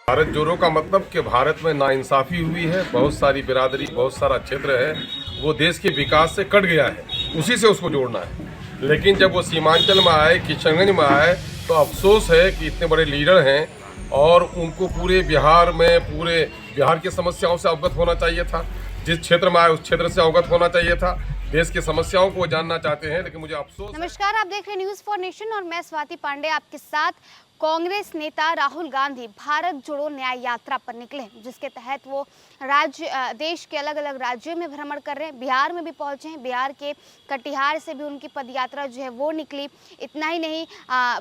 भारत जोड़ो का मतलब कि भारत में नाइंसाफ़ी हुई है, बहुत सारी बिरादरी, बहुत सारा क्षेत्र है वो देश के विकास से कट गया है, उसी से उसको जोड़ना है। लेकिन जब वो सीमांचल में आए, किशनगंज में आए, तो अफसोस है कि इतने बड़े लीडर हैं और उनको पूरे बिहार की समस्याओं से अवगत होना चाहिए था। जिस क्षेत्र में आए उस क्षेत्र से अवगत होना चाहिए था। देश की समस्याओं को वो जानना चाहते हैं, लेकिन मुझे अफसोस। नमस्कार, आप देख रहे हैं न्यूज़ फॉर नेशन और मैं स्वाति पांडे आपके साथ। कांग्रेस नेता राहुल गांधी भारत जोड़ो न्याय यात्रा पर निकले, जिसके तहत वो देश के अलग अलग राज्यों में भ्रमण कर रहे हैं। बिहार में भी पहुंचे हैं। बिहार के कटिहार से भी उनकी पदयात्रा जो है वो निकली। इतना ही नहीं,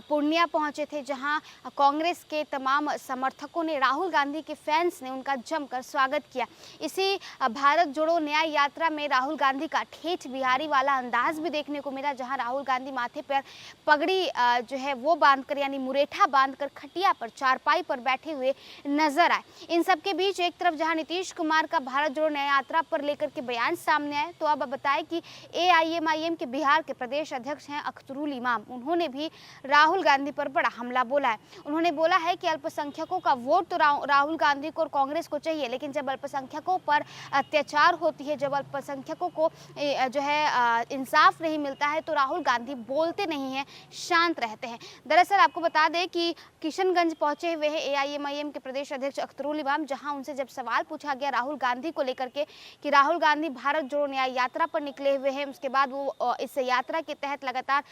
पूर्णिया पहुंचे थे, जहां कांग्रेस के तमाम समर्थकों ने, राहुल गांधी के फैंस ने उनका जमकर स्वागत किया। इसी भारत जोड़ो न्याय यात्रा में राहुल गांधी का ठेठ बिहारी वाला अंदाज भी देखने को मिला, जहाँ राहुल गांधी माथे पर पगड़ी जो है वो बांधकर, यानी मुरेठा बांधकर खटिया पर, चारपाई पर बैठे हुए नजर आए। इन सबके बीच एक तरफ जहां नीतीश कुमार का भारत जोड़ो न्याय यात्रा पर लेकर के बयान सामने आए, तो अब बताएं कि AIMIM के बिहार के प्रदेश अध्यक्ष हैं अख्तरुल इमाम। उन्होंने भी राहुल गांधी पर बड़ा हमला बोला है। उन्होंने बोला है कि अल्पसंख्यकों का वोट तो राहुल गांधी को और कांग्रेस को चाहिए, लेकिन जब अल्पसंख्यकों पर अत्याचार होती है, जब अल्पसंख्यकों को जो है इंसाफ नहीं मिलता है, तो राहुल गांधी बोलते नहीं हैं, शांत रहते हैं। दरअसल आपको बता दें कि किशनगंज पहुंचे हुए हैं AIMIM के प्रदेश अध्यक्ष अख्तरुल इमाम, जहां उनसे जब सवाल पूछा गया राहुल गांधी को लेकर के कि राहुल गांधी भारत जोड़ो न्याय यात्रा पर निकले हुए हैं, उसके बाद वो इस यात्रा के तहत लगातार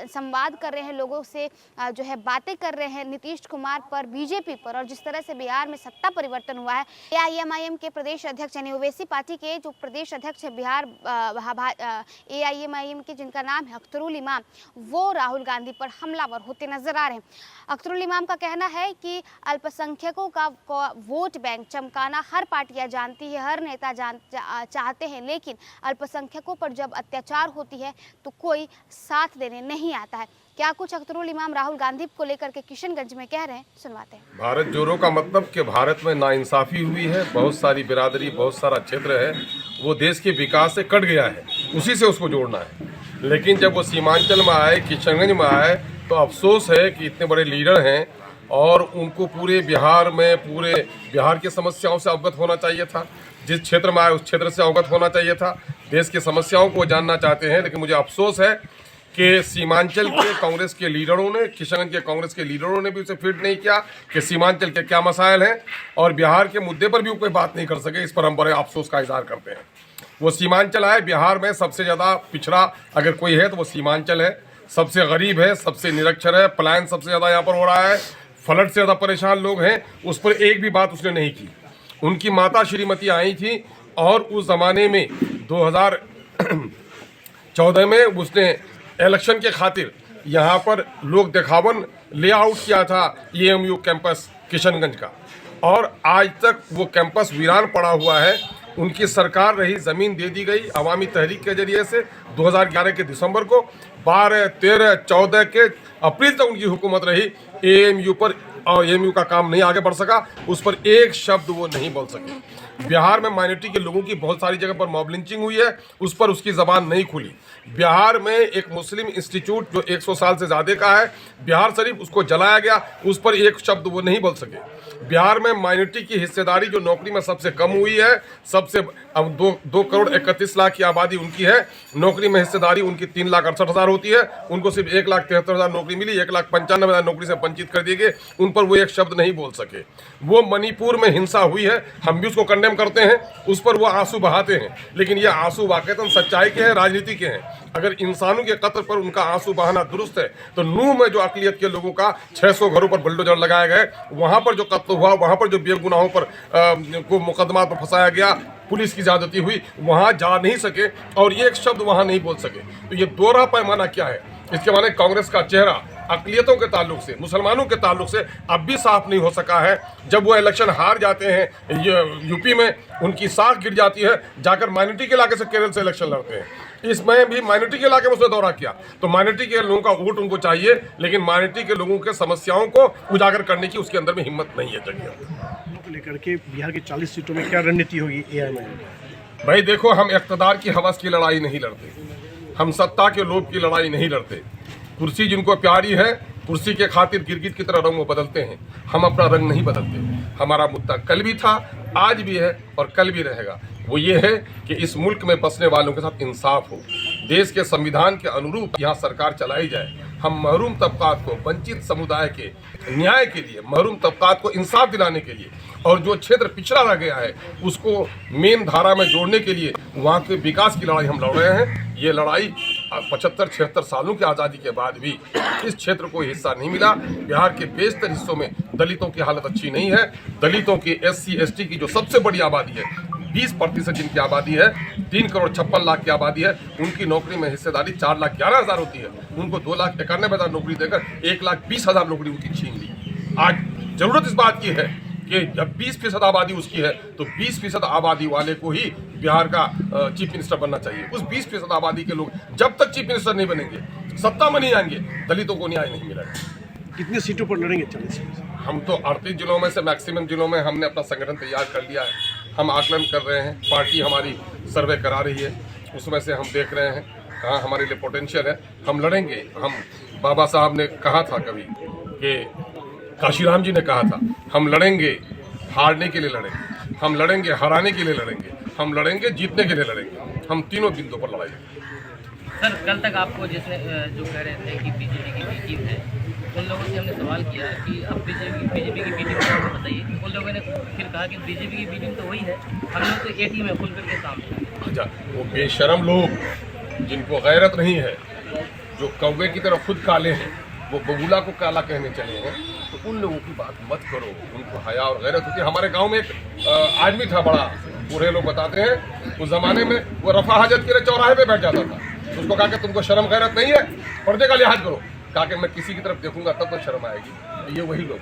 संवाद कर रहे हैं, लोगों से जो है बातें कर रहे हैं नीतीश कुमार पर, बीजेपी पर, और जिस तरह से बिहार में सत्ता परिवर्तन हुआ है। AIMIM के प्रदेश अध्यक्ष यानी ओवैसी पार्टी के जो प्रदेश अध्यक्ष है बिहार AIMIM के, जिनका नाम है अख्तरुल इमाम, वो राहुल गांधी पर हमलावर होते नजर आ रहे हैं। अख्तरुल इमाम का कहना है कि अल्पसंख्यकों का वोट बैंक चमकाना हर पार्टियां जानती है, हर नेता चाहते हैं, लेकिन अल्पसंख्यकों पर जब अत्याचार होती है तो कोई साथ देने नहीं आता है। क्या कुछ अख्तरुल इमाम राहुल गांधी को लेकर के किशनगंज में कह रहे हैं, सुनवाते हैं। भारत जोड़ो का मतलब कि भारत में नाइंसाफ़ी हुई है, बहुत सारी बिरादरी, बहुत सारा क्षेत्र है वो देश के विकास से कट गया है, उसी से उसको जोड़ना है। लेकिन जब वो सीमांचल में आए, किशनगंज में आए, तो अफसोस है कि इतने बड़े लीडर हैं और उनको पूरे बिहार की समस्याओं से अवगत होना चाहिए था। जिस क्षेत्र में आए उस क्षेत्र से अवगत होना चाहिए था। देश की समस्याओं को जानना चाहते हैं, लेकिन मुझे अफसोस है कि सीमांचल के कांग्रेस के लीडरों ने, किशनगंज के कांग्रेस के लीडरों ने भी उसे फिट नहीं किया कि सीमांचल के क्या मसाइल हैं, और बिहार के मुद्दे पर भी कोई बात नहीं कर सके। इस पर हम बड़े अफसोस का इजहार करते हैं। वो सीमांचल आए, बिहार में सबसे ज़्यादा पिछड़ा अगर कोई है तो वो सीमांचल है, सबसे गरीब है, सबसे निरक्षर है, पलायन सबसे ज़्यादा यहाँ पर हो रहा है, फ्लड से ज़्यादा परेशान लोग हैं। उस पर एक भी बात उसने नहीं की। उनकी माता श्रीमती आई थी और उस ज़माने में 2014 में उसने इलेक्शन के खातिर यहाँ पर लोग दिखावन लेआउट किया था AMU कैंपस किशनगंज का, और आज तक वो कैंपस वीरान पड़ा हुआ है। उनकी सरकार रही, ज़मीन दे दी गई अवामी तहरीक के जरिए से 2011 के दिसंबर को, 12, 13, 14 के अप्रैल तक उनकी हुकूमत रही। AMU पर और AMU का काम नहीं आगे बढ़ सका, उस पर एक शब्द वो नहीं बोल सके। बिहार में माइनॉरिटी के लोगों की बहुत सारी जगह पर मॉब लिंचिंग हुई है, उस पर उसकी ज़बान नहीं खुली। बिहार में एक मुस्लिम इंस्टीट्यूट जो 100 साल से ज़्यादा का है, बिहार शरीफ, उसको जलाया गया, उस पर एक शब्द वो नहीं बोल सके। बिहार में माइनॉरिटी की हिस्सेदारी जो नौकरी में सबसे कम हुई है, सबसे 2 करोड़ 31 लाख की आबादी उनकी है, नौकरी में हिस्सेदारी उनकी 3,68,000 होती है, उनको सिर्फ 1,73,000 नौकरी मिली, 1,95,000 नौकरी से वंचित कर दिए गए, उन पर वो एक शब्द नहीं बोल सके। वो मणिपुर में हिंसा हुई है, हम भी उसको कंडेम करते हैं, उस पर वो आंसू बहाते हैं, लेकिन ये आंसू वाकईतन सच्चाई के हैं, राजनीति के हैं। अगर इंसानों के कत्ल पर उनका आंसू बहाना दुरुस्त है, तो नूह में जो अकलियत के लोगों का 600 घरों पर बुलडोजर लगाए गए, वहाँ पर जो कत्ल हुआ, वहाँ पर जो बेगुनाहों पर को मुकदमा पर फंसाया गया, पुलिस की ज्यादती हुई, वहाँ जा नहीं सके और एक शब्द वहाँ नहीं बोल सके। तो ये दोहरा पैमाना क्या है? इसके माने कांग्रेस का चेहरा अकलियतों के ताल्लुक से, मुसलमानों के ताल्लुक से अब भी साफ नहीं हो सका है। जब वो इलेक्शन हार जाते हैं, यूपी में उनकी साख गिर जाती है, जाकर माइनॉरिटी के इलाके से केरल से इलेक्शन लड़ते हैं। इसमें भी माइनॉरिटी के इलाके में उसने दौरा किया, तो माइनॉरिटी के लोगों का वोट उनको चाहिए, लेकिन माइनॉरिटी के लोगों के समस्याओं को उजागर करने की उसके अंदर में हिम्मत नहीं है। जगह लेकर के बिहार की 40 सीटों में क्या रणनीति होगी AIMIM? भाई देखो, हम इक़्तिदार की हवस की लड़ाई नहीं लड़ते, हम सत्ता के लोभ की लड़ाई नहीं लड़ते। कुर्सी जिनको प्यारी है कुर्सी के खातिर गिरगिट की तरह रंग वो बदलते हैं। हम अपना रंग नहीं बदलते। हमारा मुद्दा कल भी था, आज भी है और कल भी रहेगा। वो ये है कि इस मुल्क में बसने वालों के साथ इंसाफ हो, देश के संविधान के अनुरूप यहाँ सरकार चलाई जाए। हम महरूम तबकात को, वंचित समुदाय के न्याय के लिए, महरूम तबकात को इंसाफ दिलाने के लिए और जो क्षेत्र पिछड़ा रह गया है उसको मेन धारा में जोड़ने के लिए वहाँ के विकास की लड़ाई हम लड़ रहे हैं। ये लड़ाई 75-76 सालों की आज़ादी के बाद भी इस क्षेत्र को हिस्सा नहीं मिला। बिहार के बेशतर हिस्सों में दलितों की हालत अच्छी नहीं है। दलितों की, SC ST की जो सबसे बड़ी आबादी है, 20% जिनकी आबादी है, 3,56,00,000 की आबादी है, उनकी नौकरी में हिस्सेदारी 4,11,000 होती है। उनको 2,91,000 नौकरी देकर 1,20,000 नौकरी उनकी छीन ली। आज जरूरत इस बात की है कि जब 20% आबादी उसकी है तो 20% आबादी वाले को ही बिहार का चीफ मिनिस्टर बनना चाहिए। उस 20% आबादी के लोग जब तक चीफ मिनिस्टर नहीं बनेंगे, सत्ता में नहीं आएंगे, दलितों को न्याय नहीं मिलेगा। कितने सीटों पर लड़ेंगे 40 में से? हम तो 38 जिलों में से मैक्सिमम जिलों में हमने अपना संगठन तैयार कर लिया है। हम आकलन कर रहे हैं, पार्टी हमारी सर्वे करा रही है, उसमें से हम देख रहे हैं कहाँ हमारे लिए पोटेंशियल है। हम लड़ेंगे। हम, बाबा साहब ने कहा था कभी कि, काशीराम जी ने कहा था, हम लड़ेंगे, हारने के लिए लड़ेंगे, हम लड़ेंगे, हराने के लिए लड़ेंगे, हम लड़ेंगे, जीतने के लिए लड़ेंगे। हम तीनों बिंदुओं पर लड़ाई लड़ेंगे। सर, कल तक आपको जिसने जो कह रहे थे कि बीजेपी की बी टीम है, उन लोगों से हमने सवाल किया कि अब बीजेपी की बी टीम क्या बताइए। उन लोगों ने फिर कहा कि बीजेपी की बी टीम तो वही है, हम लोग तो ए टीम है खुल करके काम है। अच्छा, वो बेशरम लोग जिनको गैरत नहीं है, जो कौवे की तरह खुद काले हैं, वो बबूला को काला कहने चले हैं, तो उन लोगों की बात मत करो। उनको हया और गैरत होती है। हमारे गांव में एक आदमी था बड़ा, बूढ़े लोग बताते हैं, उस जमाने में वो रफा हाजत के लिए चौराहे पे बैठ जाता था। उसको कहा कि तुमको शर्म गैरत नहीं है, पर्दे का लिहाज करो। कहा कि मैं किसी की तरफ देखूंगा तब तो शर्म आएगी। तो ये वही लोग